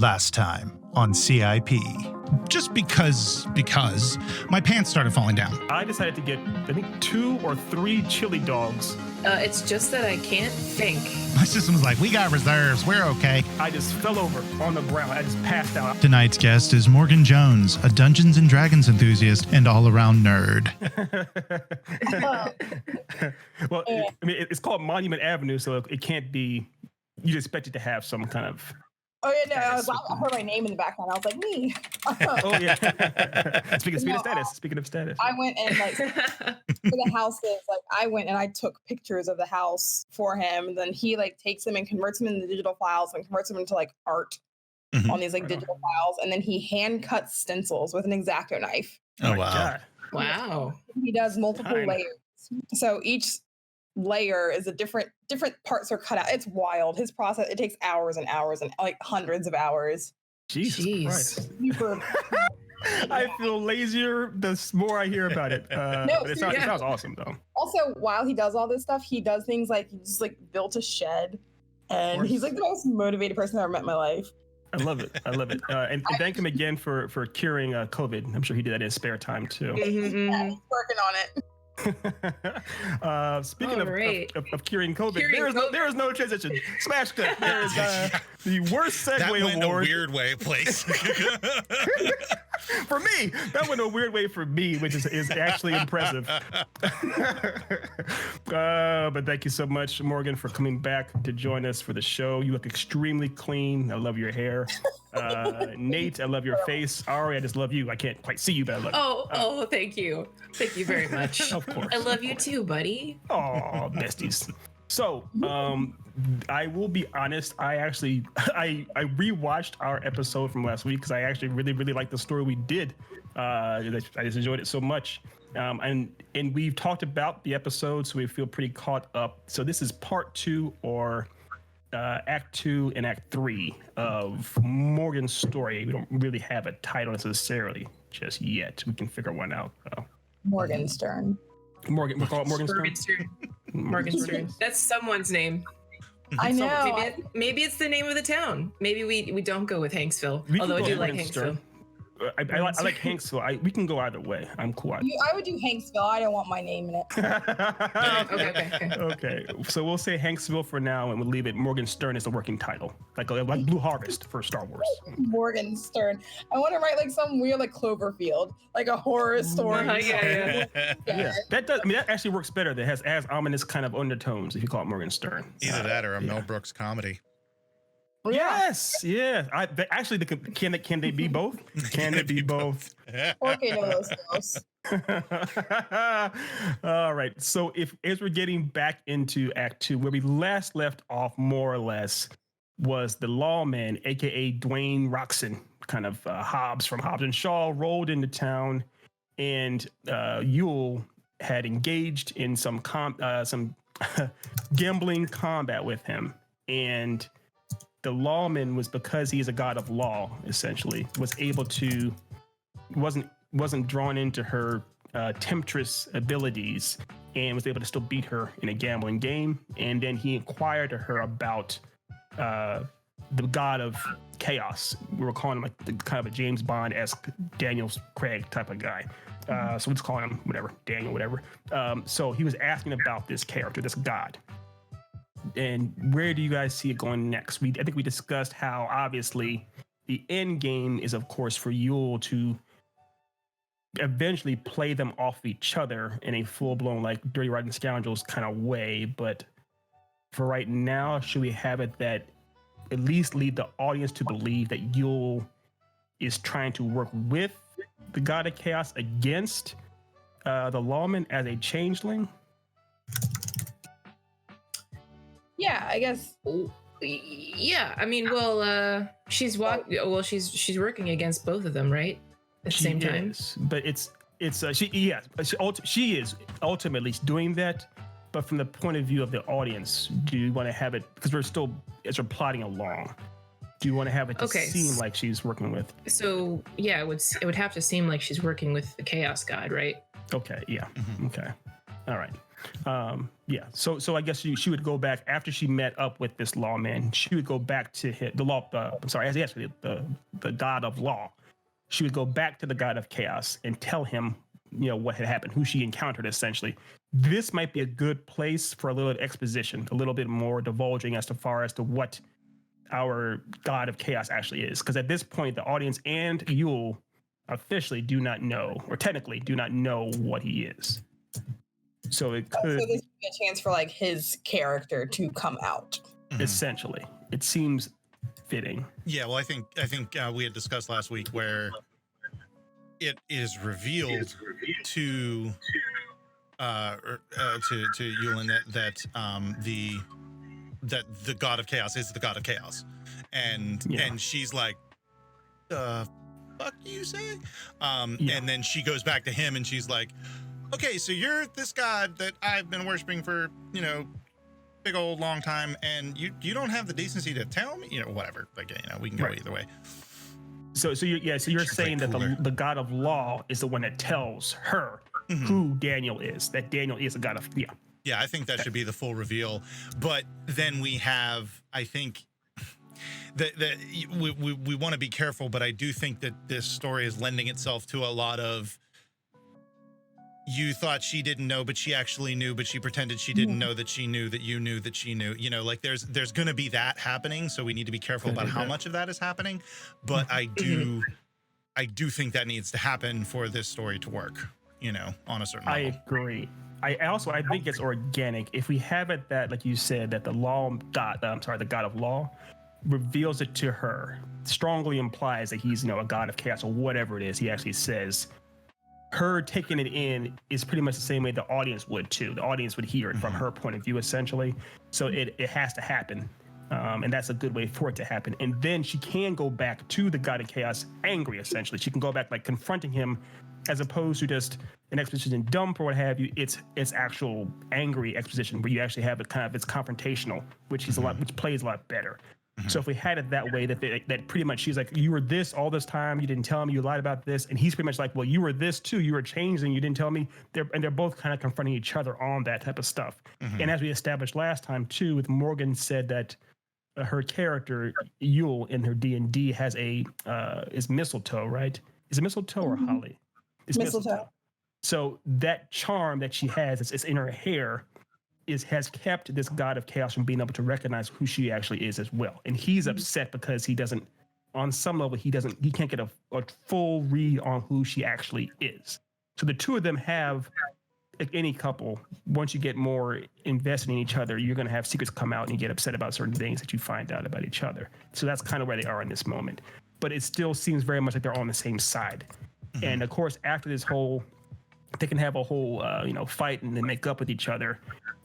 Last time on CIP. Just because my pants started falling down. I decided to get, I think, 2 or 3 chili dogs. It's just that I can't think. My system was like, we got reserves. We're okay. I just fell over on the ground. I just passed out. Tonight's guest is Morgan Jones, a Dungeons & Dragons enthusiast and all-around nerd. Well, I mean, it's called Monument Avenue, so it can't be, you'd expect it to have some kind of... Oh, yeah, no, I heard my name in the background. I was like, me. Oh, yeah. Speaking of status. I went and, like, for the houses, like, I went and I took pictures of the house for him. And then he, like, takes them and converts them into digital files and converts them into, like, art on these, like, digital files. And then he hand cuts stencils with an X-Acto knife. Oh, wow. God. Wow. He does multiple layers. So each layer is a different parts are cut out. It's wild. His process, it takes hours and hours and like hundreds of hours. Jesus Christ. Super. I feel lazier the more I hear about it. But it sounds awesome though. Also, while he does all this stuff, he does things like he just like built a shed, and he's like the most motivated person I've ever met in my life. I love it. And thank him again for curing COVID. I'm sure he did that in his spare time too. Yeah, he's working on it. Speaking of curing COVID, there is no transition. Smash cut. There is the worst segue that went award. A weird way, place. For me, that went a weird way for me, which is actually impressive. But thank you so much, Morgan, for coming back to join us for the show. You look extremely clean. I love your hair. Nate, I love your face. Ari, I just love you. I can't quite see you, but I love you. Oh, thank you. Thank you very much. Of course. I love you too, buddy. Oh, besties. So, I will be honest. I rewatched our episode from last week because I actually really liked the story we did. I just enjoyed it so much. And we've talked about the episode, so we feel pretty caught up. So this is part 2 or Act 2 and Act 3 of Morgan's story. We don't really have a title necessarily just yet. We can figure one out. Morgenstern. We'll call it Morgenstern. Morgenstern. That's someone's name. I know. Maybe it's the name of the town. Maybe we don't go with Hanksville. Although I do like Hanksville. I like Hanksville. We can go either way. I'm cool. I would do Hanksville. I don't want my name in it. Okay. So we'll say Hanksville for now, and we'll leave it Morgenstern as the working title, like Blue Harvest for Star Wars. Morgenstern. I want to write like some weird like Cloverfield, like a horror story. Yeah. That does. I mean, that actually works better. That has ominous kind of undertones if you call it Morgenstern. Either that or a Mel Brooks comedy. Well, yes, yeah. Can they be both? Can it be both? Okay, no, those. All right. So as we're getting back into Act 2, where we last left off, more or less, was the lawman, aka Dwayne Roxon, kind of Hobbs from Hobbs and Shaw, rolled into town, and Yule had engaged in some gambling combat with him, and the lawman was, because he is a god of law, essentially, wasn't drawn into her temptress abilities and was able to still beat her in a gambling game. And then he inquired to her about the god of chaos. We were calling him like the kind of a James Bond-esque Daniel Craig type of guy. So we're just calling him Daniel, whatever. So he was asking about this character, this god. And where do you guys see it going next? I think we discussed how obviously the end game is, of course, for Yule to eventually play them off each other in a full-blown like Dirty Rotten Scoundrels kind of way. But for right now, should we have it that at least lead the audience to believe that Yule is trying to work with the god of chaos against the lawman as a changeling? Yeah, I guess. Yeah, I mean, she's working against both of them, right? At the same time. But she is ultimately doing that. But from the point of view of the audience, do you want to have it, because we're still, as we're plotting along, do you want to have it to seem like she's working with? So yeah, it would have to seem like she's working with the Chaos God, right? Okay, yeah. Mm-hmm. Okay. All right. Yeah. So I guess she would go back after she met up with this lawman. She would go back to the law. I'm sorry, actually the god of law. She would go back to the god of chaos and tell him, what had happened, who she encountered. Essentially, this might be a good place for a little exposition, a little bit more divulging as far as to what our god of chaos actually is. Because at this point, the audience and Yule officially do not know, or technically do not know what he is. So it could. So this would be a chance for like his character to come out. Essentially, it seems fitting. Yeah, well, I think we had discussed last week where it is revealed to Yulin that the god of chaos is the god of chaos, and she's like, fuck you say, and then she goes back to him and she's like, okay, so you're this god that I've been worshiping for big old long time, and you don't have the decency to tell me, whatever. Like, we can go either way. So you're saying that the god of law is the one that tells her who Daniel is. That Daniel is a god of Yeah, I think that should be the full reveal. But then we have, I think, that we want to be careful, but I do think that this story is lending itself to a lot of, you thought she didn't know, but she actually knew, but she pretended she didn't know that she knew that you knew that she knew. Like there's going to be that happening, so we need to be careful about how much of that is happening. But I do think that needs to happen for this story to work, on a certain level. I agree. I think it's organic. If we have it that, like you said, that the god of law reveals it to her, strongly implies that he's, a god of chaos or whatever it is he actually says. Her taking it in is pretty much the same way the audience would too. The audience would hear it from her point of view, essentially. So it has to happen. And that's a good way for it to happen. And then she can go back to the god of chaos angry, essentially. She can go back like confronting him, as opposed to just an exposition dump or what have you. It's actual angry exposition where you actually have it's confrontational, which plays a lot better. So if we had it that way, that pretty much she's like, you were this all this time, you didn't tell me, you lied about this, and he's pretty much like, well, you were this too, you were changed and you didn't tell me. They're both kind of confronting each other on that type of stuff. And as we established last time too, with Morgan said that her character Yule in her D&D has is mistletoe, right? Is it mistletoe or holly? It's mistletoe. So that charm that she has, it's in her hair, has kept this god of chaos from being able to recognize who she actually is as well. And he's upset because he doesn't, on some level, he can't get a full read on who she actually is. So the two of them have, like any couple, once you get more invested in each other, you're going to have secrets come out and you get upset about certain things that you find out about each other. So that's kind of where they are in this moment. But it still seems very much like they're on the same side. And of course, after this they can have a whole, fight and then make up with each other.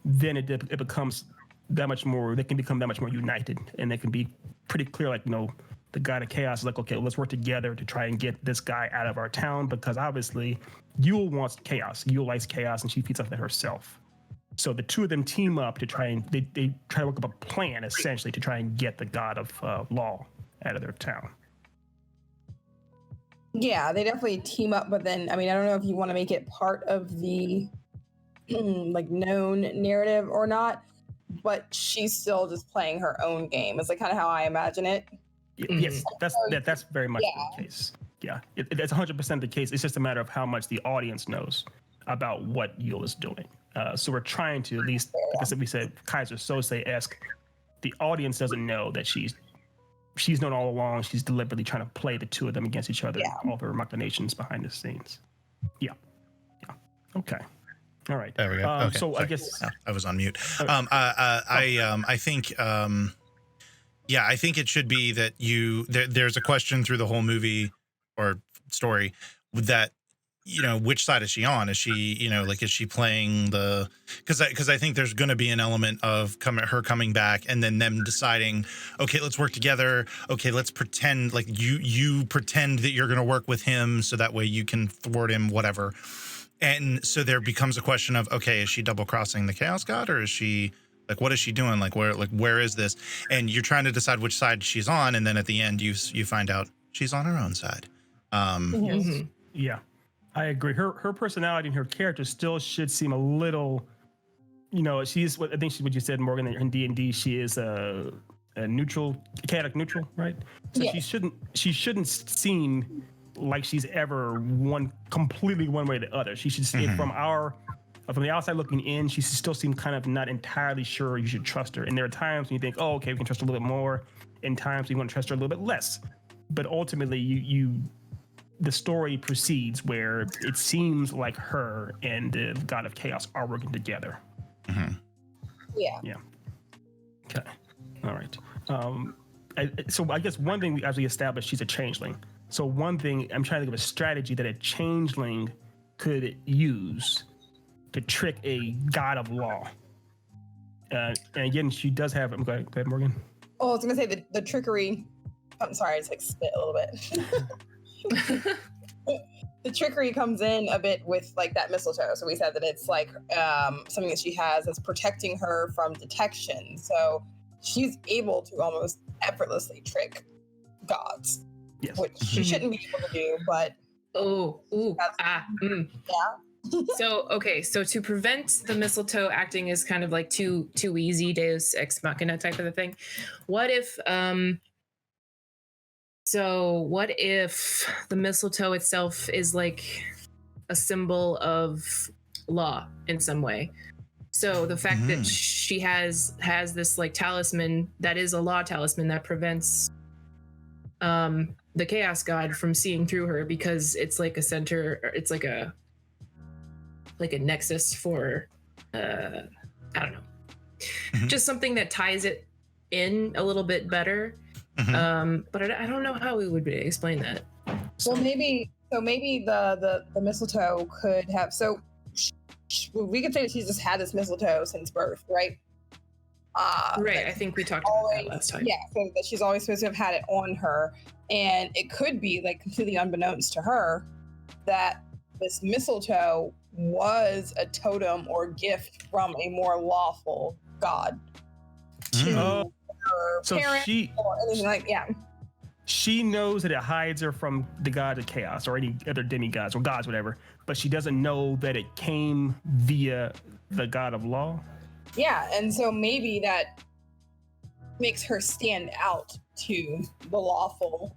Then it becomes that much more. They can become that much more united, and they can be pretty clear. Like, the god of chaos is like, okay, let's work together to try and get this guy out of our town, because obviously Yule wants chaos. Yule likes chaos, and she feeds off that herself. So the two of them team up to try and they try to work up a plan, essentially, to try and get the god of law out of their town. Yeah, they definitely team up, but then, I don't know if you want to make it part of the like known narrative or not, but she's still just playing her own game. It's like kind of how I imagine it. Yes, that's very much the case. Yeah, it's 100% the case. It's just a matter of how much the audience knows about what Yule is doing. So we're trying to, at least, because we said Kaiser Sose-esque, the audience doesn't know that she's known all along. She's deliberately trying to play the two of them against each other, all of her machinations behind the scenes. Yeah. Okay. All right. There we go. Okay. So sorry. I guess I was on mute. I think I think it should be that there's a question through the whole movie or story that, which side is she on? Is she, is she playing because I think there's going to be an element of her coming back and then them deciding, okay, let's work together. Okay, let's pretend like you pretend that you're going to work with him so that way you can thwart him, whatever. And so there becomes a question of, okay, is she double crossing the Chaos God, or is she like, what is she doing? Where is this? And you're trying to decide which side she's on. And then at the end, you find out she's on her own side. Yeah, I agree. Her personality and her character still should seem a little you know, she's what I think what you said, Morgan, in D&D, she is a neutral, chaotic neutral, right? So Yeah. she shouldn't seem like she's ever completely one way or the other. She should see from the outside looking in, she still seems kind of not entirely sure you should trust her. And there are times when you think, oh, okay, we can trust her a little bit more. And times you want to trust her a little bit less. But ultimately, the story proceeds where it seems like her and the God of Chaos are working together. Yeah. Yeah. Okay. All right. So I guess one thing we actually established, she's a changeling. So one thing, I'm trying to think of a strategy that a changeling could use to trick a God of Law. And again, she does have. Go ahead, Morgan. Oh, I was gonna say the trickery. I'm sorry, I just like spit a little bit. The trickery comes in a bit with like that mistletoe. So we said that it's like something that she has that's protecting her from detection. So she's able to almost effortlessly trick gods, Yes. which she shouldn't be able to do. But yeah. So to prevent the mistletoe acting as kind of like too easy, Deus ex machina type of a thing, what if the mistletoe itself is like a symbol of law in some way? So the fact that she has this like talisman that is a law talisman that prevents the chaos god from seeing through her, because it's like a center, it's like a nexus for I don't know, just something that ties it in a little bit better. But I don't know how we would explain that. Well, maybe the mistletoe could have. So we could say that she's just had this mistletoe since birth, right? Right. I think we talked about that last time. Yeah. So that she's always supposed to have had it on her, and it could be like completely unbeknownst to her that this mistletoe was a totem or gift from a more lawful god to her parents or anything like She knows that it hides her from the god of chaos or any other demigods or gods, whatever, but she doesn't know that it came via the god of law. Yeah, and so maybe that makes her stand out to the lawful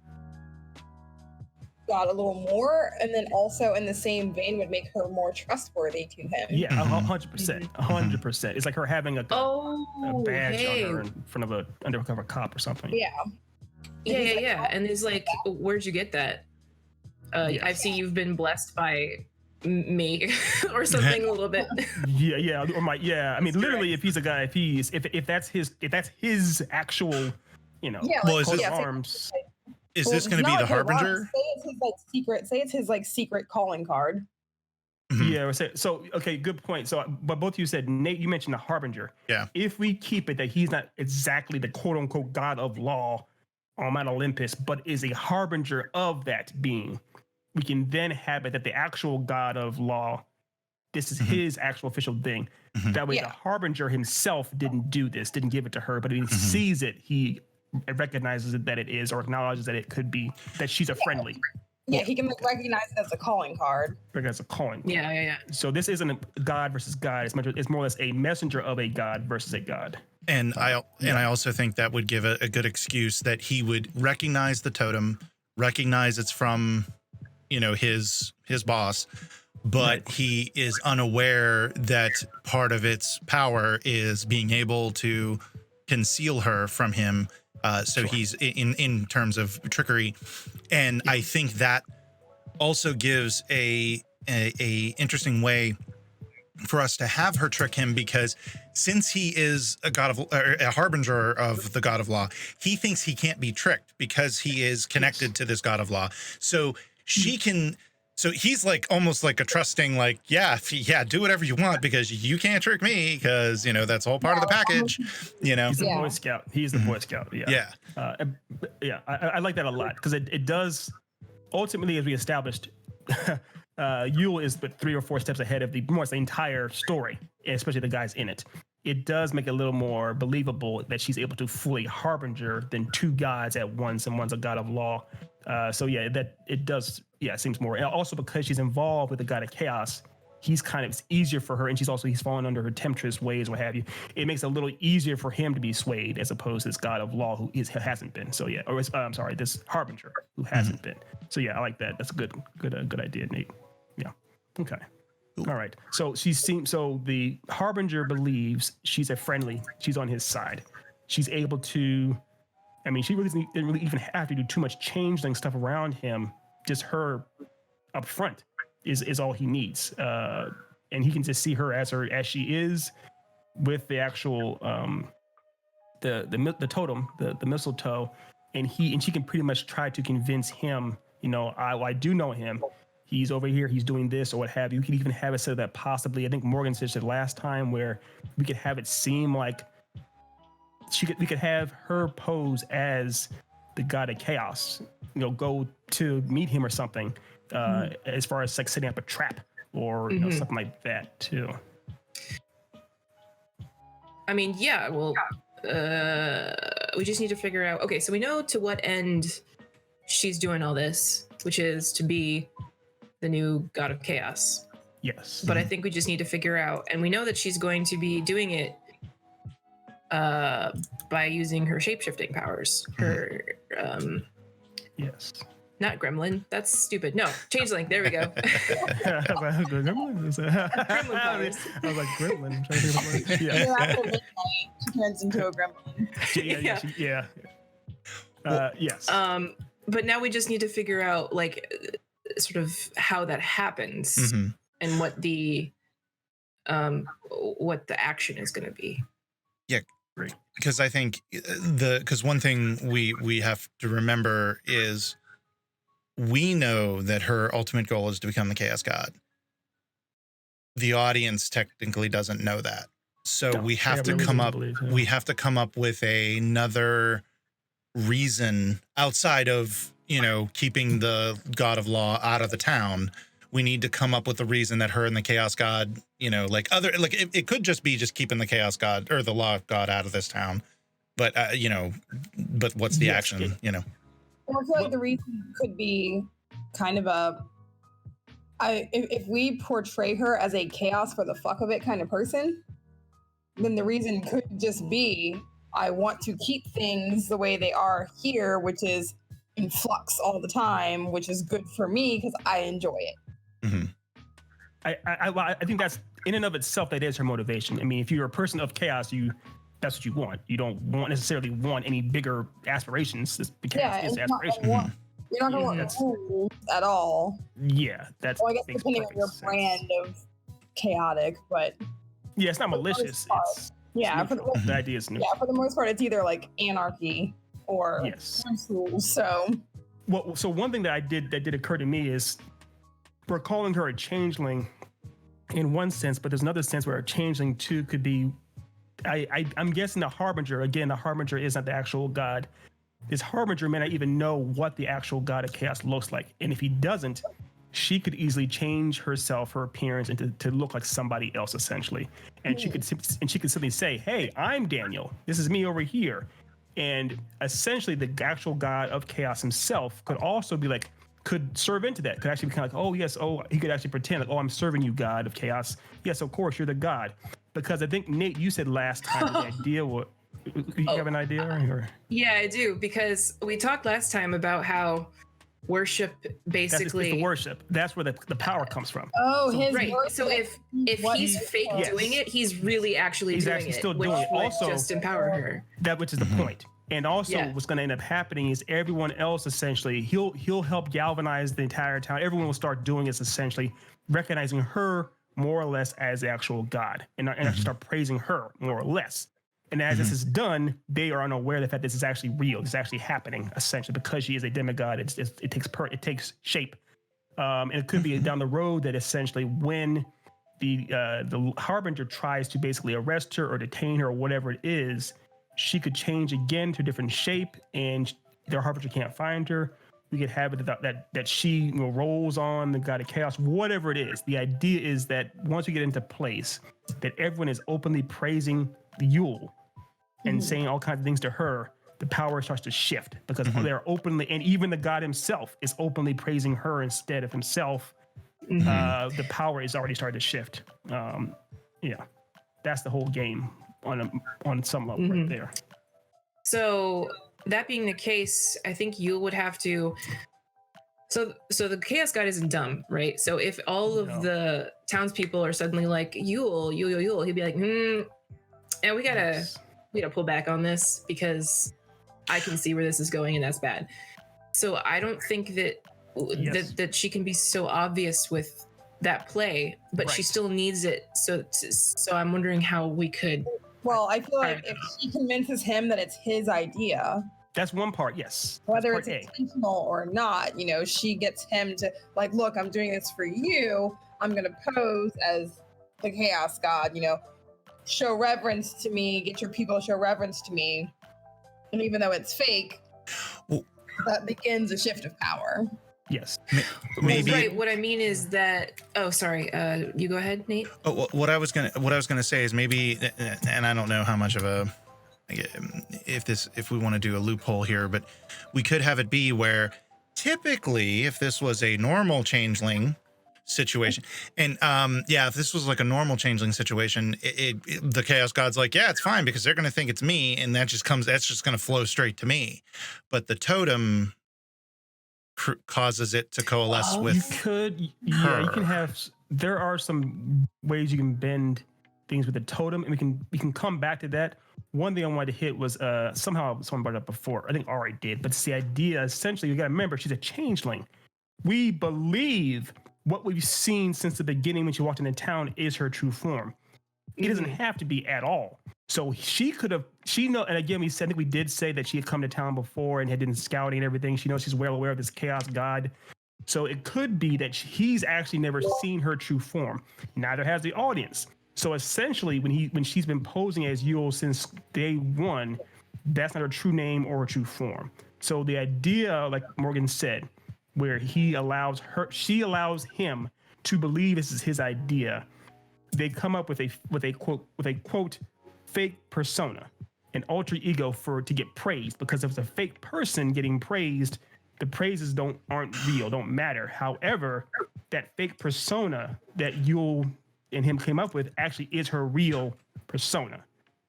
god a little more, and then also in the same vein would make her more trustworthy to him. Yeah, 100%. 100%. It's like her having a badge on her in front of an undercover cop or something. Yeah. Yeah. And he's like, where'd you get that? I see you've been blessed by me or something a little bit. Yeah. I mean, literally, if he's a guy, if that's his actual, you know, arms. Is this going to be the harbinger? Say it's his secret calling card. Yeah. So okay, good point. So, but both of you said, Nate, you mentioned the harbinger. Yeah. If we keep it that he's not exactly the quote unquote god of law on Mount Olympus, but is a harbinger of that being, we can then have it that the actual god of law, this is his actual official thing. That way, the harbinger himself didn't do this, didn't give it to her, but he sees it, he recognizes it that it is, or acknowledges that it could be, that she's a friendly. Yeah, he can recognize it as a calling card. As a calling. Yeah. So this isn't a god versus god. It's more or less a messenger of a god versus a god. And I also think that would give a good excuse that he would recognize the totem, recognize it's from, his boss, but he is unaware that part of its power is being able to conceal her from him. So he's in terms of trickery, and I think that also gives a interesting way for us to have her trick him, because since he is a harbinger of the god of law, he thinks he can't be tricked because he is connected to this god of law. So she can. So he's like almost like a trusting, do whatever you want because you can't trick me, because that's all part of the package. He's the Boy Scout. He's the Boy Scout. Yeah. I like that a lot, because it does ultimately, as we established, Yule is but 3 or 4 steps ahead of the entire story, especially the guys in it. It does make it a little more believable that she's able to fully harbinger than 2 gods at once, and one's a god of law. That it does. Yeah, it seems more. And also because she's involved with the god of chaos, it's easier for her, and he's fallen under her temptress ways, what have you. It makes it a little easier for him to be swayed as opposed to this god of law who hasn't been. So yeah, I'm sorry, this harbinger who hasn't been. So yeah, I like that. That's a good idea, Nate. Yeah. Okay. All right. So the harbinger believes she's on his side. She's able to, she really didn't really even have to do too much changeling stuff around him. Just her up front is all he needs. And he can just see her as she is with the actual, the totem, the mistletoe. And she can pretty much try to convince him, I do know him. He's over here, he's doing this or what have you. We could even have it so that possibly, I think Morgan said last time, where we could have it seem like we could have her pose as the god of chaos, go to meet him or something, as far as like setting up a trap or something like that too. Yeah, well, we just need to figure out, okay, so we know to what end she's doing all this, which is to be the new god of chaos. Yes. But I think we just need to figure out, and we know that she's going to be doing it by using her shape-shifting powers. Her yes. Not gremlin. That's stupid. No, changeling. There we go. Gremlin powers. I was like gremlin. I'm trying to think of Yeah, after midnight, she turns into a gremlin. Yes. But now we just need to figure out sort of how that happens and what the action is going to be. Yeah, great. Because I think because one thing we have to remember is we know that her ultimate goal is to become the chaos god. The audience technically doesn't know that. So we have to come up with another reason outside of, keeping the god of law out of the town. We need to come up with a reason that her and the chaos god, it could just be keeping the chaos god or the law god out of this town. But, but what's the action, Well, I feel like the reason could be kind of if we portray her as a chaos for the fuck of it kind of person, then the reason could just be, I want to keep things the way they are here, which is in flux all the time, which is good for me because I enjoy it. Mm-hmm. I think that's in and of itself, that is her motivation. If you're a person of chaos, that's what you want. You don't necessarily want any bigger aspirations. Chaos is aspiration. You're not going to want rules at all. Yeah, that's. Well, I guess depending on your brand of chaotic, but yeah, it's not malicious. The idea is neutral. Yeah, for the most part, it's either like anarchy or rules. So one thing that did occur to me is we're calling her a changeling in one sense, but there's another sense where a changeling too could be. I'm guessing the harbinger. Again, the harbinger is not the actual god. This harbinger may not even know what the actual god of chaos looks like, and if he doesn't, she could easily change herself, her appearance, and to look like somebody else essentially. And she could simply say, "Hey, I'm Daniel. This is me over here." And essentially, the actual god of chaos himself could also be could serve into that. Could actually be kind of he could actually pretend I'm serving you, god of chaos. Yes, of course, you're the god. Because I think, Nate, you said last time the idea was, you have an idea? Or? Yeah, I do. Because we talked last time about how worship basically... It's the worship. That's where the power comes from. Oh, his right. worship. So if he's fake doing it, he's really actually he's doing actually it. Still which doing it. would Also, just empower her. Which is the point. And also what's going to end up happening is everyone else, essentially, he'll help galvanize the entire town. Everyone will start doing is essentially recognizing her more or less as the actual god and actually start praising her more or less. And as this is done, they are unaware of the fact this is actually real. It's actually happening, essentially, because she is a demigod. It takes shape. And it could be down the road that essentially when the harbinger tries to basically arrest her or detain her or whatever it is, she could change again to a different shape, and the harbinger can't find her. We could have it that she rolls on the god of chaos, whatever it is. The idea is that once we get into place, that everyone is openly praising Yule and saying all kinds of things to her. The power starts to shift because they're openly, and even the god himself is openly praising her instead of himself, the power is already starting to shift. Yeah, that's the whole game on some level right there. So that being the case, I think you would have to. So the Chaos God isn't dumb, right? So if all of the townspeople are suddenly like Yule, he'd be like, and we gotta pull back on this because I can see where this is going, and that's bad. So I don't think that she can be so obvious with that play, but she still needs it. So I'm wondering how we could. Well, I feel like if she convinces him that it's his idea, that's one part. Yes, whether it's intentional or not, she gets him to like, look, I'm doing this for you. I'm gonna pose as the Chaos God. Show reverence to me. Get your people to show reverence to me. And even though it's fake, that begins a shift of power. Yes. Maybe. Right. What I mean is that. Oh, sorry. You go ahead, Nate. Oh, what I was gonna say is maybe, and I don't know how much of a, if we want to do a loophole here, but we could have it be where typically, if this was a normal changeling situation, and if this was like a normal changeling situation, the Chaos God's like, yeah, it's fine because they're gonna think it's me, and that's just gonna flow straight to me, but the totem causes it to coalesce with you can have. There are some ways you can bend things with the totem, and we can come back to that. One thing I wanted to hit was somehow someone brought it up before. I think Ari did, but it's the idea. Essentially, you got to remember she's a changeling. We believe what we've seen since the beginning when she walked into town is her true form. It doesn't have to be at all. So and again, I think we did say that she had come to town before and had been scouting and everything. She knows she's well aware of this Chaos God. So it could be that he's actually never seen her true form. Neither has the audience. So essentially, when she's been posing as Yule since day one, that's not her true name or her true form. So the idea, like Morgan said, where she allows him to believe this is his idea, they come up with a quote fake persona, an alter ego to get praised, because if it's a fake person getting praised, the praises aren't real, don't matter. However, that fake persona that Yule and him came up with actually is her real persona.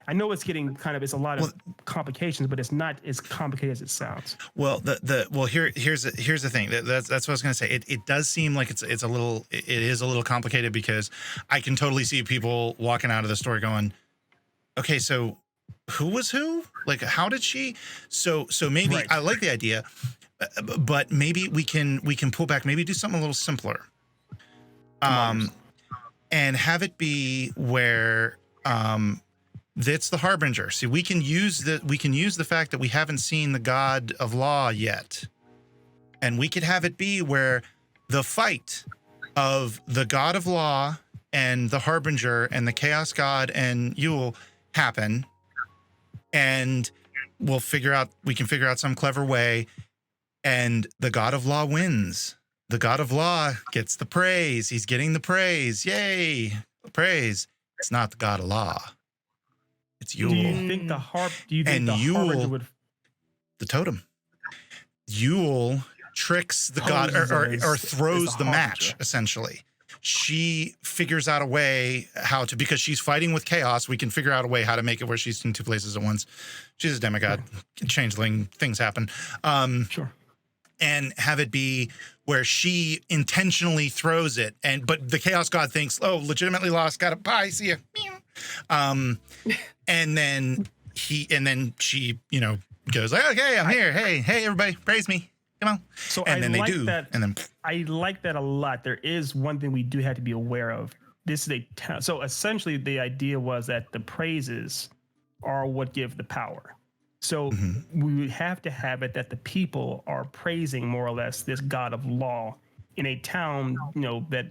I know it's getting it's a lot of complications, but it's not as complicated as it sounds. Well, here's the thing. That's what I was going to say. It does seem like it is a little complicated, because I can totally see people walking out of the story going, okay, so who was who? Like, how did she? So maybe I like the idea, but maybe we can pull back, maybe do something a little simpler, and have it be where that's the harbinger. See, we can use the fact that we haven't seen the God of Law yet, and we could have it be where the fight of the God of Law and the harbinger and the Chaos God and Yule happen, and we can figure out some clever way, and the God of Law wins. The God of Law gets the praise. He's getting the praise. Yay, praise. It's not the God of Law. It's Yule. Do you think the harbinger would? The totem. Yule tricks the god, or throws the match, essentially. She figures out a way how to, because she's fighting with chaos, we can figure out a way how to make it where she's in two places at once. She's a demigod, changeling, things happen. Sure. And have it be where she intentionally throws it, but the Chaos God thinks, oh, legitimately lost, got it, bye, see ya. And then she, goes like, okay, I'm here. Hey, everybody, praise me. Come on. So and then they do. And then I like that a lot. There is one thing we do have to be aware of. This is so essentially the idea was that the praises are what give the power. So we have to have it that the people are praising more or less this God of Law in a town, that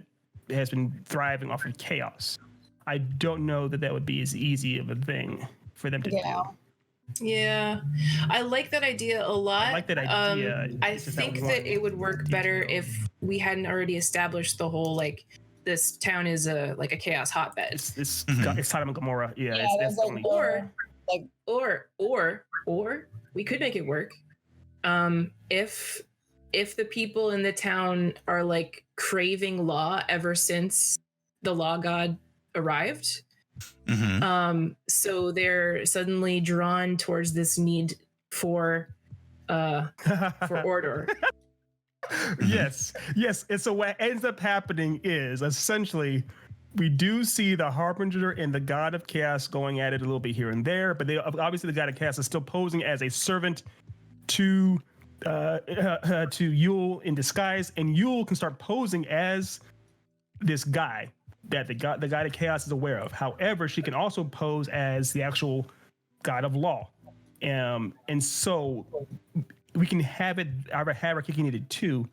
has been thriving off of chaos. I don't know that would be as easy of a thing for them to do. Yeah, I like that idea a lot. I like that idea. I think that it would work better if we hadn't already established the whole, like, this town is a chaos hotbed. It's Sodom and Gomorrah. Yeah, that's like, only. Or we could make it work. If if the people in the town are like craving law ever since the law god arrived, so they're suddenly drawn towards this need for order. Yes. And so what ends up happening is essentially we do see the Harbinger and the God of Chaos going at it a little bit here and there, but obviously the God of Chaos is still posing as a servant to Yule in disguise, and Yule can start posing as this guy that the God of Chaos is aware of. However, she can also pose as the actual God of Law, and so we can have her kicking it too.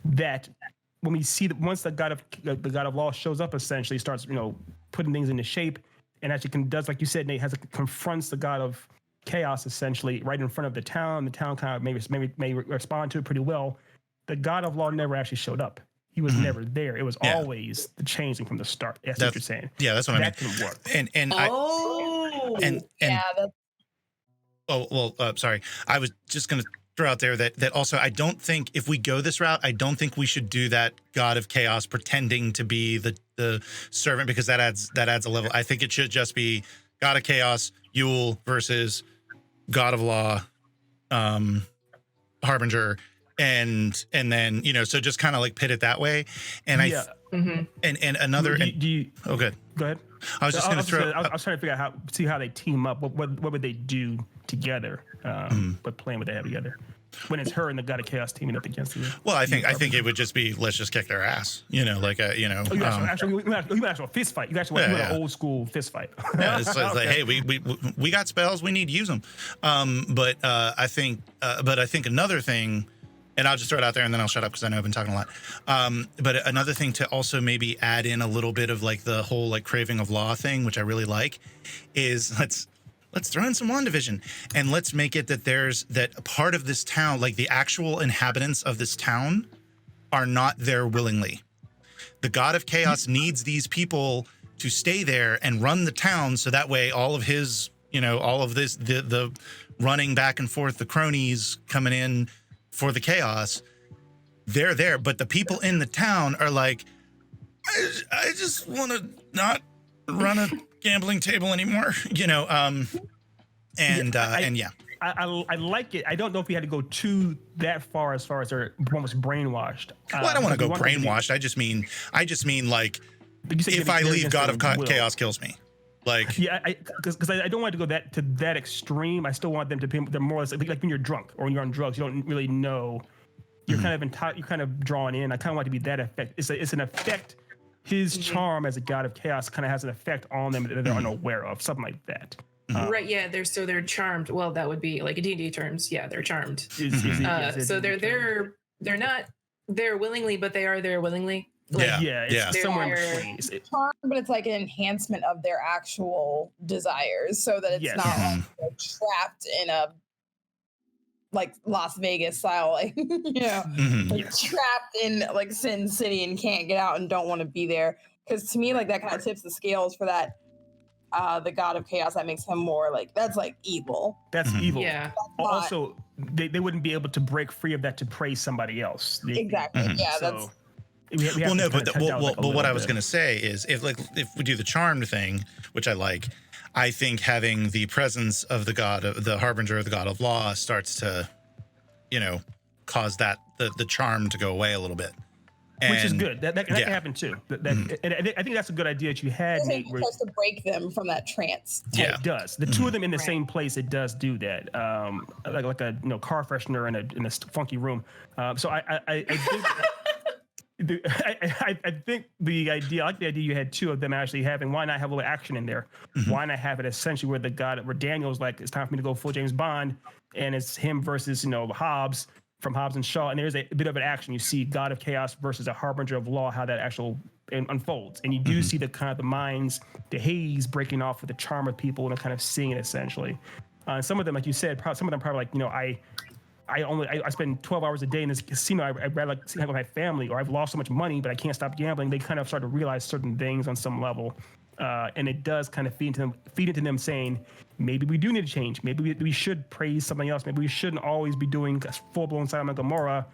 That when we see that once the God of Law shows up, essentially starts putting things into shape, and actually does, like you said, Nate, confronts the God of Chaos essentially right in front of the town. The town kind of may respond to it pretty well. The God of Law never actually showed up. He was never there. It was always the changing from the start. That's what you're saying. Yeah, that's what I mean. That can work. Sorry. I was just going to throw out there that also I don't think if we go this route, I don't think we should do that God of Chaos pretending to be the servant, because that adds a level. I think it should just be God of Chaos, Yule versus God of Law, Harbinger, and then so just kind of like pit it that way. And and another. Good. Go ahead. I was just going to throw. I was trying to figure out how they team up. What would they do together? What plan would they have together? When it's her and the God of Chaos teaming up against you. Well, I think it would just be, let's just kick their ass. Actually, we might actual fist fight. You guys want an old school fist fight. Yeah, it's like, hey, we got spells, we need to use them. But I think another thing, and I'll just throw it out there and then I'll shut up because I know I've been talking a lot. But another thing to also maybe add in a little bit of like the whole like craving of law thing, which I really like, is let's throw in some WandaVision and let's make it that a part of this town, like the actual inhabitants of this town, are not there willingly. The God of Chaos needs these people to stay there and run the town, so that way all of his, all of this, the running back and forth, the cronies coming in for the chaos, they're there. But the people in the town are like, I just want to not run a gambling table anymore, I like it. I don't know if we had to go that far as they're almost brainwashed. Well, I don't want to go brainwashed. I just mean like, if I leave, God of Chaos kills me. Like, yeah, because I don't want to go to that extreme. I still want them to be. They're more or less like when you're drunk or when you're on drugs, you don't really know. You're you're kind of drawn in. I kind of want it to be that effect. It's an effect. His charm as a God of Chaos kind of has an effect on them that they're unaware of, something like that. Right, yeah, they're charmed. Well, that would be like in D&D terms. Yeah, they're charmed. So they're not there willingly, but they are there willingly. Like, it's somewhere in between. Charmed, but it's like an enhancement of their actual desires, so that it's not like they're trapped in a like Las Vegas style, like trapped in like Sin City and can't get out and don't want to be there. Because to me, like that kind of tips the scales for that. The God of Chaos, that makes him more like that's like evil. That's evil. Yeah. Also, they wouldn't be able to break free of that to praise somebody else. Exactly. Yeah. So that's. What I was going to say is if we do the charmed thing, which I like, I think having the presence of the Harbinger of the God of Law starts to, cause that the charm to go away a little bit. Which is good. That can happen too. And I think that's a good idea that you had, Nate. It starts to break them from that trance. Yeah, it does. The two of them in the same place, it does do that. Like a car freshener in a funky room. So I think. I think the idea, I like the idea you had two of them actually having, why not have a little action in there? Why not have it essentially where Daniel's like, it's time for me to go full James Bond, and it's him versus, Hobbs from Hobbs and Shaw, and there's a bit of an action. You see God of Chaos versus a Harbinger of Law, how that actually unfolds. And you do see the kind of the minds, the haze breaking off with the charm of people and kind of seeing it essentially. Some of them, like you said, some of them probably like, I spend 12 hours a day in this casino. I'd rather like hang with my family, or I've lost so much money, but I can't stop gambling. They kind of start to realize certain things on some level. And it does kind of feed into them saying, maybe we do need to change. Maybe we should praise something else. Maybe we shouldn't always be doing full-blown Sodom and Gomorrah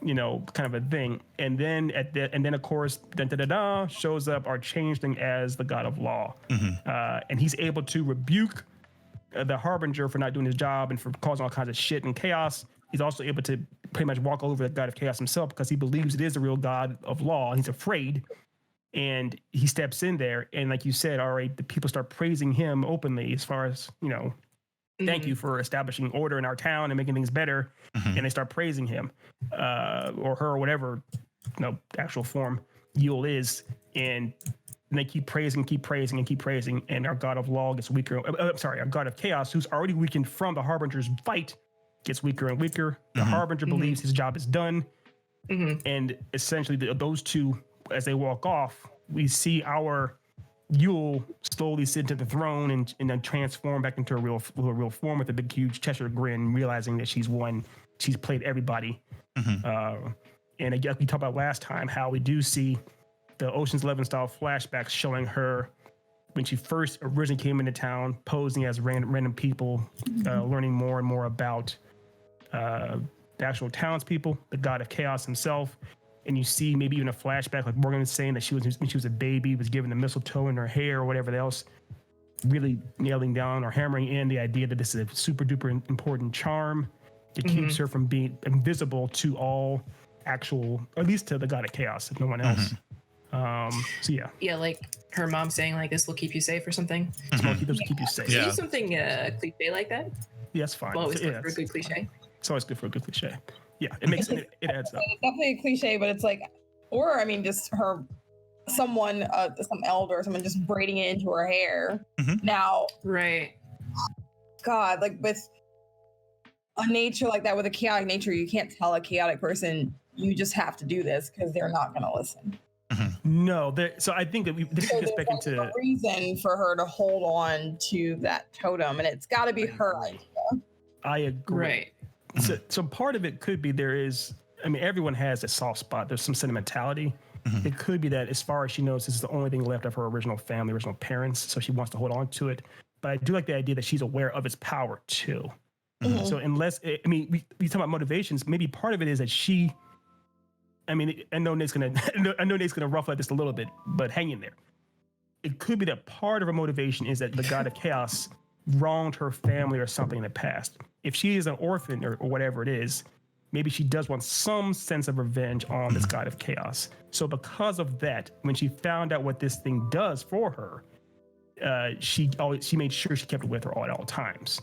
kind of a thing. And then of course, shows up our changeling as the god of law, and he's able to rebuke the harbinger for not doing his job and for causing all kinds of shit and chaos. He's also able to pretty much walk over the god of chaos himself because he believes it is the real god of law. And he's afraid, and he steps in there. And like you said, all right, the people start praising him openly as far as thank you for establishing order in our town and making things better. And they start praising him, or her, or whatever, actual form Yule is. And they keep praising, and our god of law gets weaker. Our god of chaos, who's already weakened from the harbinger's fight, gets weaker and weaker. The harbinger believes his job is done. And essentially those two, as they walk off, we see our Yule slowly sit to the throne and then transform back into a real form with a big, huge Cheshire grin, realizing that she's won. She's played everybody. And again, we talked about last time how we do see the Ocean's 11 style flashbacks showing her when she first originally came into town, posing as random people, learning more and more about the actual townspeople, the god of chaos himself. And you see maybe even a flashback, like Morgan was saying, that when she was a baby, was given the mistletoe in her hair or whatever else, really nailing down or hammering in the idea that this is a super duper important charm that keeps her from being invisible to all actual, or at least to the god of chaos, if no one else. So yeah. Yeah, like her mom saying like this will keep you safe or something. Keep you safe. Yeah. Do something cliche like that. Yeah, it's fine. Well, always good for a good cliche. It's always good for a good cliche. Yeah, it makes it adds up. It's definitely a cliche, but it's like, or I mean, just her, someone, some elder, someone just braiding it into her hair. Now, right? God, like with a nature like that, with a chaotic nature, you can't tell a chaotic person you just have to do this because they're not going to listen. No, so I think that this gets back into a reason for her to hold on to that totem, and it's got to be her idea. I agree. Right. So part of it could be everyone has a soft spot. There's some sentimentality. It could be that as far as she knows, this is the only thing left of her original family, original parents. So she wants to hold on to it. But I do like the idea that she's aware of its power too. So unless, we talk about motivations, maybe part of it is that she, I know Nate's gonna ruffle at this a little bit, but hang in there. It could be that part of her motivation is that the god of chaos wronged her family or something in the past. If she is an orphan or whatever it is, maybe she does want some sense of revenge on this god of chaos. So because of that, when she found out what this thing does for her, she made sure she kept it with her at all times.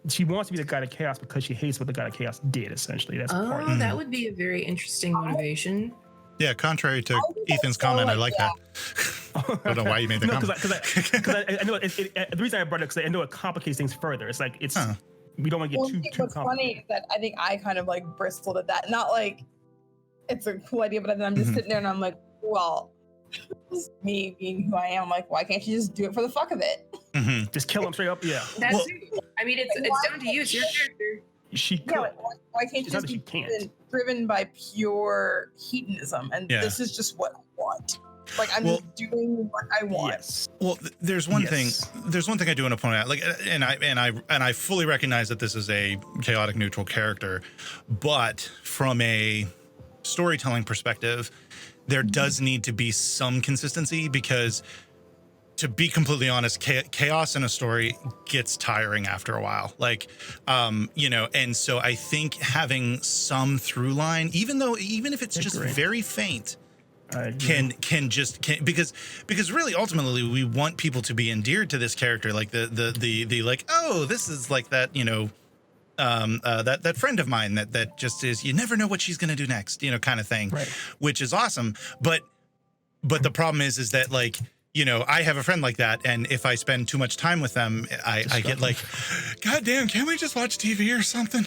She wants to be the god of chaos because she hates what the god of chaos did, essentially. That's part of it. That would be a very interesting motivation. Yeah, contrary to Ethan's comment, I like that. I don't know why you made the comment. Because I know the reason I brought it because I know it complicates things further. It's like we don't want to get too what's complicated. Funny is that I think I kind of like bristled at that. Not like it's a cool idea, but then I'm just sitting there and I'm like, well, me being who I am, I'm like, why can't you just do it for the fuck of it? Just kill him straight up. Yeah. That's it's down to you. It's your character. She could. Yeah, why can't you just be driven by pure hedonism? And this is just what I want. Like I'm just doing what I want. Yes. Well, there's one thing. There's one thing I do want to point out. Like, and I fully recognize that this is a chaotic neutral character, but from a storytelling perspective, there does need to be some consistency because, to be completely honest, chaos in a story gets tiring after a while. Like, and so I think having some through line, even if it's just very faint, because really ultimately we want people to be endeared to this character, like the like, oh, this is like that, that friend of mine that just is, you never know what she's gonna do next, kind of thing, which is awesome. But the problem is that, like, I have a friend like that, and if I spend too much time with them, I get like, God damn, can't we just watch TV or something?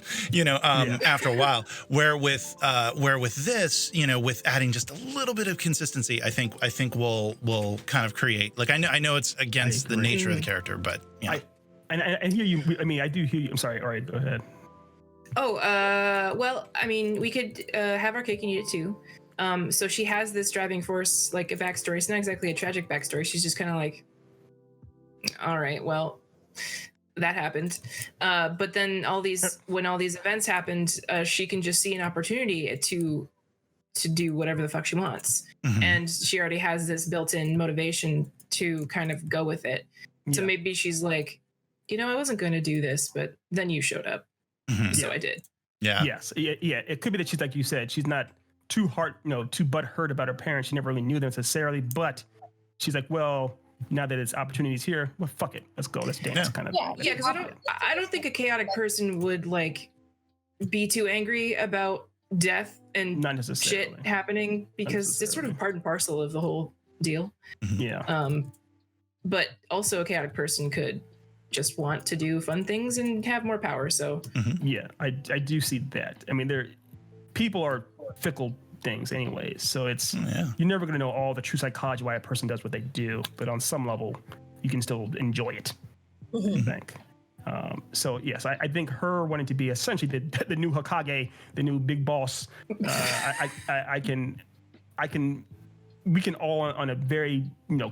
After a while. Where with this, with adding just a little bit of consistency, I think we'll kind of create, like, I know it's against the nature of the character, but I hear you. I do hear you. I'm sorry. All right, go ahead. We could have our cake and eat it too. So she has this driving force, like a backstory. It's not exactly a tragic backstory. She's just kind of like, all right, well, that happened. But then when all these events happened, she can just see an opportunity to do whatever the fuck she wants. Mhm. And she already has this built-in motivation to kind of go with it. So maybe she's like, I wasn't going to do this, but then you showed up. Mhm. So I did. Yeah. Yes. Yeah. It could be that she's like you said, she's not too butthurt about her parents. She never really knew them necessarily, but she's like, well, now that it's opportunities here, well, fuck it. Let's go. Let's dance. Yeah. Kind of. Yeah, because I don't think a chaotic person would like be too angry about death and Not necessarily. shit happening, because it's sort of part and parcel of the whole deal. Yeah. But also a chaotic person could just want to do fun things and have more power. So Yeah, I do see that. I mean, people are fickle things anyways, so it's you're never going to know all the true psychology why a person does what they do, but on some level you can still enjoy it. I think so yes, I think her wanting to be essentially the new Hokage, the new big boss, we can all on a very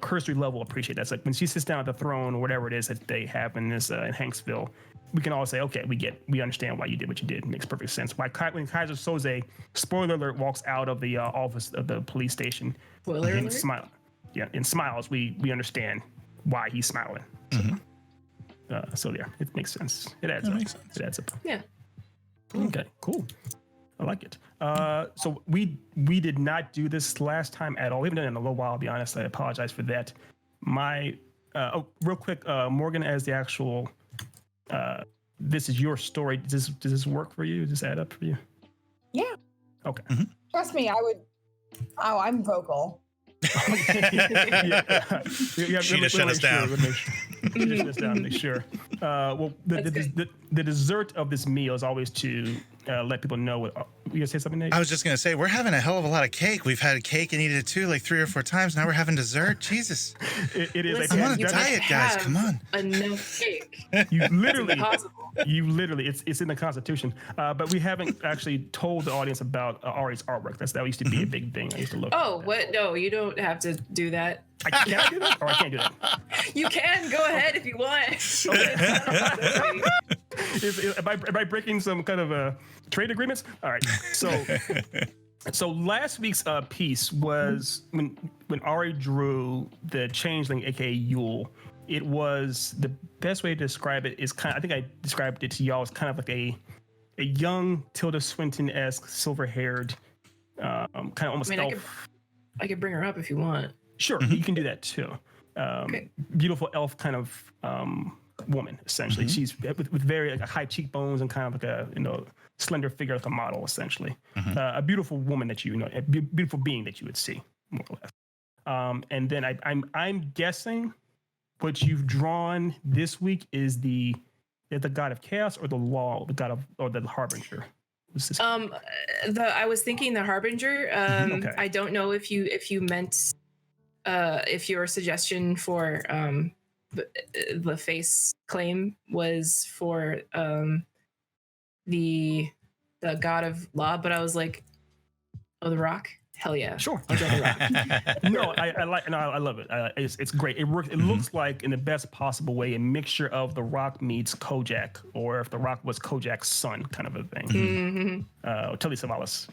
cursory level appreciate that. It's like when she sits down at the throne or whatever it is that they have in this in Hanksville, we can all say, okay, we understand why you did what you did. It makes perfect sense. Why when Kaiser Soze, spoiler alert, walks out of the office of the police station and smiles, we understand why he's smiling. So yeah, it makes sense. It adds up. It adds up. yeah. Okay, cool. I like it. So we did not do this last time at all. We haven't done it in a little while, I'll be honest. I apologize for that. Real quick, Morgan, as the actual, this is your story. Does this work for you? Does this add up for you? Yeah. Okay. Trust me, I would. Oh, I'm vocal. She just shut us down. She just shut us down. Make sure. Well, the dessert of this meal is always to let people know what. You gonna say something, Nate? I was just gonna say we're having a hell of a lot of cake. We've had cake and eaten it too, like 3 or 4 times. Now we're having dessert. Jesus, it is. Listen, I'm on a diet, guys. Come on. Enough cake. You literally, Impossible. it's in the Constitution. But we haven't actually told the audience about Ari's artwork. That used to be a big thing. I used to look. Oh, what? No, you don't have to do that. Can I do that, or I can't do that? You can go ahead if you want. Am I breaking some kind of trade agreements? All right. So last week's piece was when Ari drew the changeling, aka Yule. It was, the best way to describe it is I think I described it to y'all as kind of like a young Tilda Swinton-esque, silver-haired, kind of almost elf. I could bring her up if you want. Sure, you can do that too. Okay. Beautiful elf kind of woman, essentially. She's with very like high cheekbones and kind of like a slender figure, like a model, essentially. A beautiful woman that a beautiful being that you would see, more or less. And then I'm guessing what you've drawn this week is the god of chaos or the law, the god of, or the harbinger. I was thinking the harbinger. Okay. I don't know if you meant if your suggestion for the face claim was for the god of law, but I was like, oh, the rock. Hell yeah. Sure. I'll draw the rock. No, I love it. It's great. It works. It looks like, in the best possible way, a mixture of The Rock meets Kojak, or if The Rock was Kojak's son, kind of a thing. Or Telly Savalas.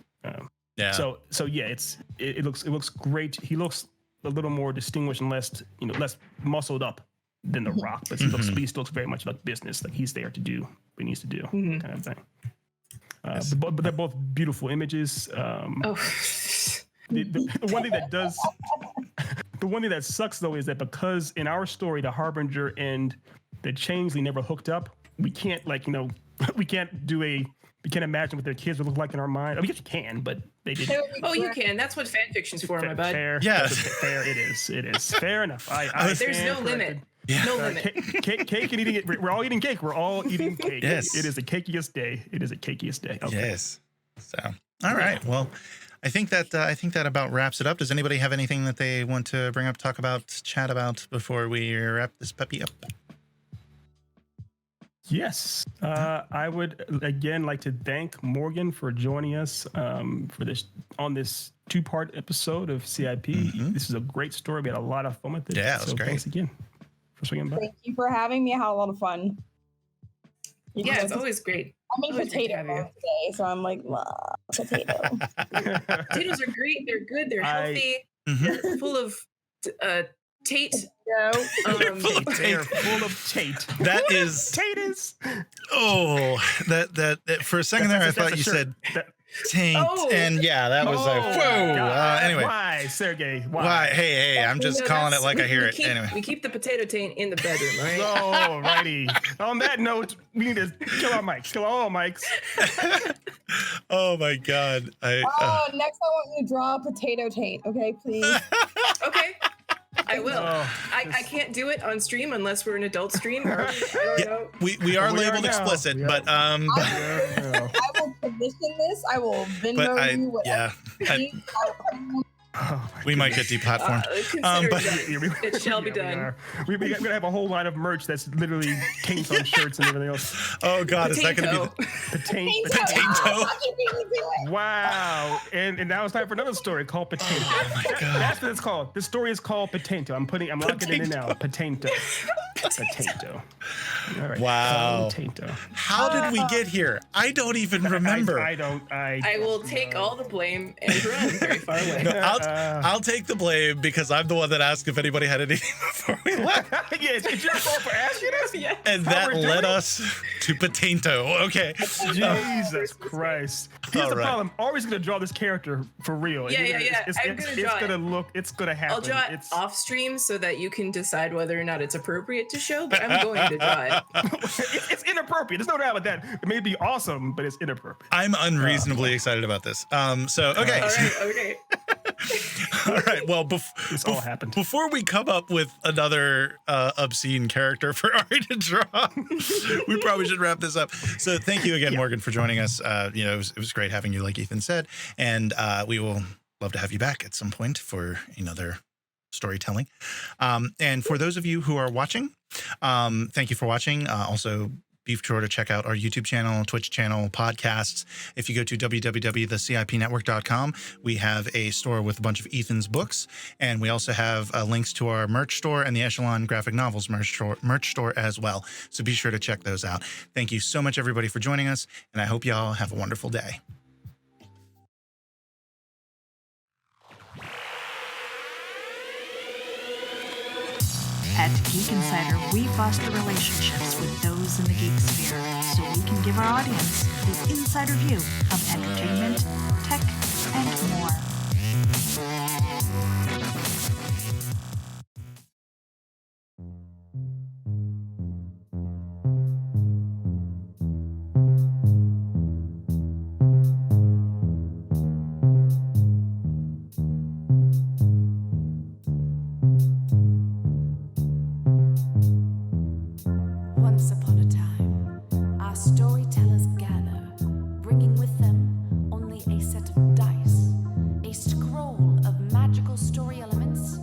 Yeah. So yeah, it looks great. He looks a little more distinguished and less muscled up than The Rock, but he still looks very much like business. Like he's there to do what he needs to do, kind of thing. But they're both beautiful images. The one thing that does, the one thing that sucks though, is that because in our story the harbinger and the changeling never hooked up, we can't we can't imagine what their kids would look like in our mind. I mean, you can, but they didn't. Oh, you can. That's what fan fiction's for, my bud. Fair. Yeah. Fair. It is. Fair enough. There's no limit. Yeah. No limit. Cake and eating it. We're all eating cake. We're all eating cake. Yes. It is the cakiest day. Okay. Yes. So, all right. Well, I think that about wraps it up. Does anybody have anything that they want to bring up, talk about, chat about before we wrap this puppy up? Yes. I would again like to thank Morgan for joining us for this 2-part episode of CIP. This is a great story. We had a lot of fun with it. Yeah, it was great. Thanks again for swinging by. Thank you for having me. I had a lot of fun. Yeah, it's always great. I'm in always great to potato have you. mode today, so I'm like, potato. Potatoes are great. They're good. They're healthy. Mhm. They're full of Tate. No. They are full of Tate. That is Potatoes. oh that for a second there I thought you said taint, Oh. and yeah, that was like whoa. Anyway, Why, Sergey? why? Hey, I'm just No, calling it that's- like I hear we it. keep, Anyway, we keep the potato taint in the bedroom, right? Oh, righty. On that note, we need to kill our mics. Kill all mics. oh my god, Next I want you to draw a potato taint, okay, please. Okay. I will. Oh, I can't do it on stream unless we're an adult stream. Or, I don't Yeah. know. we are We are labeled now. explicit, We are. but I will commission this. I will Venmo you whatever. Oh, we might get deplatformed. Consider but- it. It shall be done. We're going to have a whole line of merch that's literally taints on shirts and everything else. Oh god, is that going to be? Potato. Potato. Wow. And now it's time for another story called Potato. Oh my god. That's what it's called. This story is called Potato. I'm locking it in now. Potato. Potato. All right. Wow. Potato. How did we get here? I don't even remember. I will take all the blame and run very far away. No, I'll take the blame because I'm the one that asked if anybody had anything before we left. Yeah, it's your fault for asking us. Yeah. And How that we're led doing? us to potato. Okay. Jesus Christ. Here's All the right. problem. Ari's going to draw this character for real. Yeah. It's I'm gonna draw going to it. look, it's going to happen. I'll draw it off stream so that you can decide whether or not it's appropriate to show, but I'm going to draw it. It's inappropriate. There's no doubt about that. It may be awesome, but it's inappropriate. I'm unreasonably excited about this. So okay. All right, okay. All right. Well, This all happened. before we come up with another obscene character for Ari to draw, we probably should wrap this up. So thank you again, Morgan, for joining us. It was great having you, like Ethan said, and we will love to have you back at some point for another storytelling. And for those of you who are watching, thank you for watching. Also, be sure to check out our YouTube channel, Twitch channel, podcasts. If you go to www.thecipnetwork.com, we have a store with a bunch of Ethan's books, and we also have links to our merch store and the Echelon Graphic Novels merch store as well. So be sure to check those out. Thank you so much, everybody, for joining us, and I hope y'all have a wonderful day. At Geek Insider, we foster relationships with those in the geek sphere so we can give our audience the insider view of entertainment, tech, and more. Once upon a time, our storytellers gather, bringing with them only a set of dice, a scroll of magical story elements,